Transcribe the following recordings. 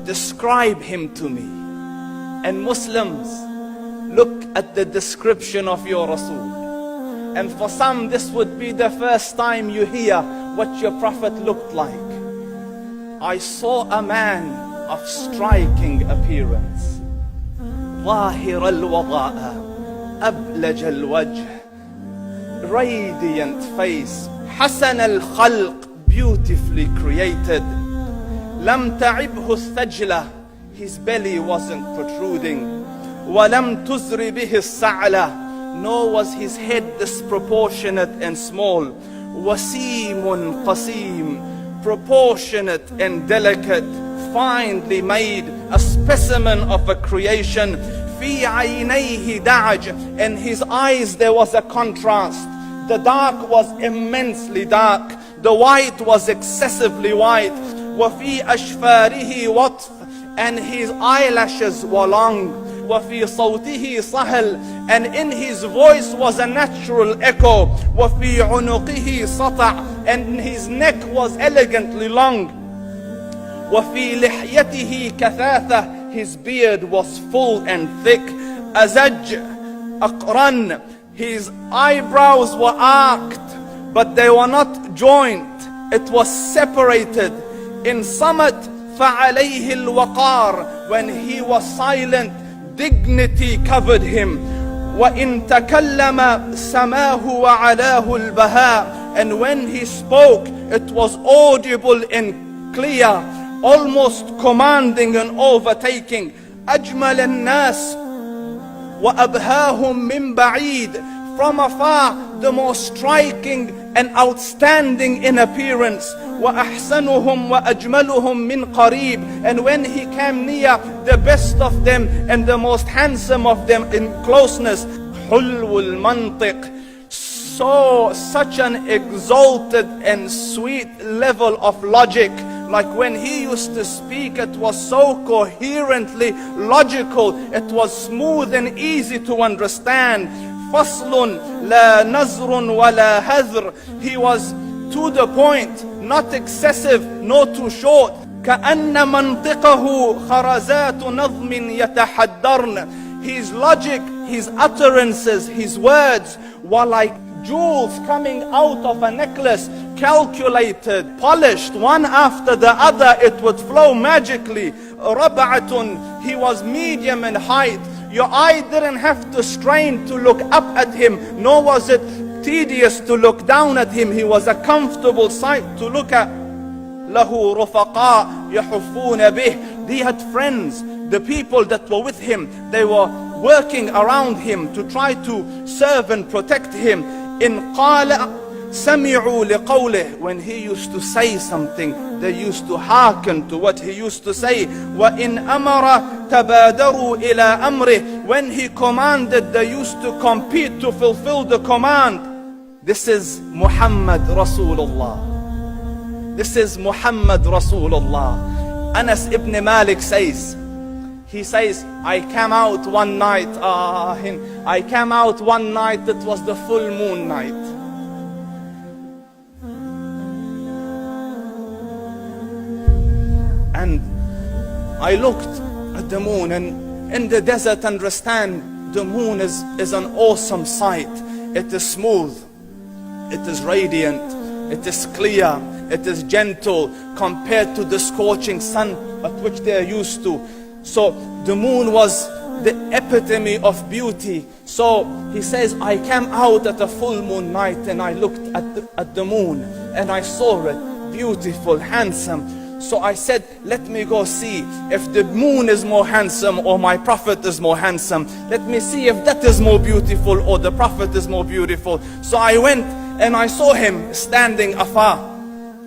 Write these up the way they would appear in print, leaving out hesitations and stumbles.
Describe him to me. And Muslims, look at the description of your Rasul. And for some, this would be the first time you hear what your Prophet looked like. I saw a man of striking appearance. ظاهر الوضاء أبلج الوجه, radiant face, حسن الخلق, beautifully created. لم تعبه الثجلة, his belly wasn't protruding. ولم تزر به السعلة, nor was his head disproportionate and small. وسيم قسيم, proportionate and delicate, finely made, a specimen of a creation. في عينيه دعج, in his eyes there was a contrast. The dark was immensely dark, the white was excessively white. وفي أشفاره وطف, and his eyelashes were long. وفي صوته صهل, and in his voice was a natural echo. وفي عنقه سطع, and his neck was elegantly long. وفي لحيته كثاثة, his beard was full and thick. أزج أقرن, his eyebrows were arched, but they were not joined. It was separated. In summit فعليه الوقار, when he was silent, dignity covered him. وإن تكلم سماه وعلاه البهاء, and when he spoke it was audible and clear, almost commanding and overtaking. أجمل الناس وأبهاهم من بعيد, from afar the most striking and outstanding in appearance. وأحسنهم وأجملهم من قريب, and when he came near, the best of them and the most handsome of them in closeness. حلو المنطق, such an exalted and sweet level of logic. Like when he used to speak, it was so coherently logical, it was smooth and easy to understand. فصل لا نزر ولا هذر, he was to the point, not excessive, nor too short. كأن منطقه خرزات نظم يتحدرن, his logic, his utterances, his words were like jewels coming out of a necklace, calculated, polished, one after the other, it would flow magically. ربعة, he was medium in height. Your eye didn't have to strain to look up at him, nor was it tedious to look down at him. He was a comfortable sight to look at. له رفقاء يحفون به, he had friends, the people that were with him, they were working around him to try to serve and protect him. إن قال سمعوا لقوله, when he used to say something, they used to hearken to what he used to say. وإن أمر تبادروا إلى أمره, when he commanded, they used to compete to fulfill the command. This is Muhammad Rasulullah. This is Muhammad Rasulullah. Anas ibn Malik says, he says, I came out one night, it was the full moon night. And I looked at the moon, and in the desert, understand, the moon is an awesome sight. It is smooth, it is radiant, it is clear, it is gentle compared to the scorching sun at which they are used to. So the moon was the epitome of beauty. So he says, I came out at a full moon night and I looked at the moon and I saw it, beautiful, handsome. So I said, let me go see if the moon is more handsome or my Prophet is more handsome. Let me see if that is more beautiful or the Prophet is more beautiful. So I went and I saw him standing afar.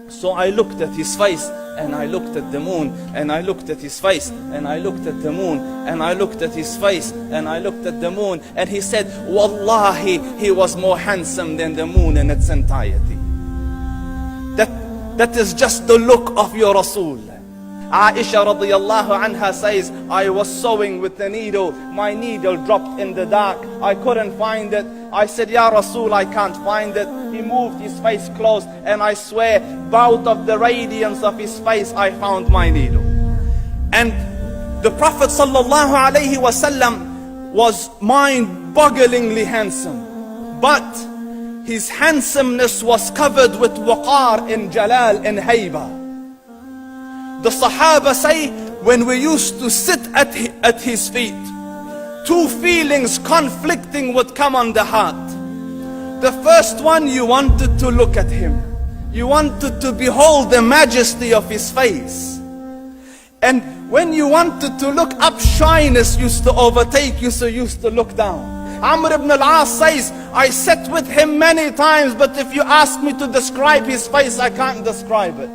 So I looked at his face and I looked at the moon, and I looked at his face, and I looked at the moon, and I looked at his face, and I looked at the moon, and he said, Wallahi, he was more handsome than the moon in its entirety. That is just the look of your Rasul. Aisha radiyallahu anha says, I was sewing with the needle, my needle dropped in the dark, I couldn't find it. I said, Ya Rasul, I can't find it. He moved his face close, and I swear, out of the radiance of his face, I found my needle. And the Prophet ﷺ was mind-bogglingly handsome, but his handsomeness was covered with waqar and jalal and hayba. The Sahaba say, when we used to sit at his feet, two feelings conflicting would come on the heart. The first one, you wanted to look at him. You wanted to behold the majesty of his face. And when you wanted to look up, shyness used to overtake you, so you used to look down. Amr ibn al-As says, I sat with him many times, but if you ask me to describe his face, I can't describe it.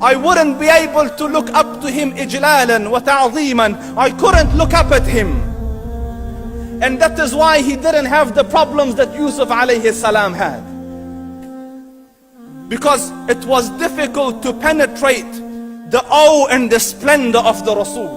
I wouldn't be able to look up to him ijlalan wa ta'ziman. I couldn't look up at him. And that is why he didn't have the problems that Yusuf alayhi salam had. Because it was difficult to penetrate the awe and the splendor of the Rasul.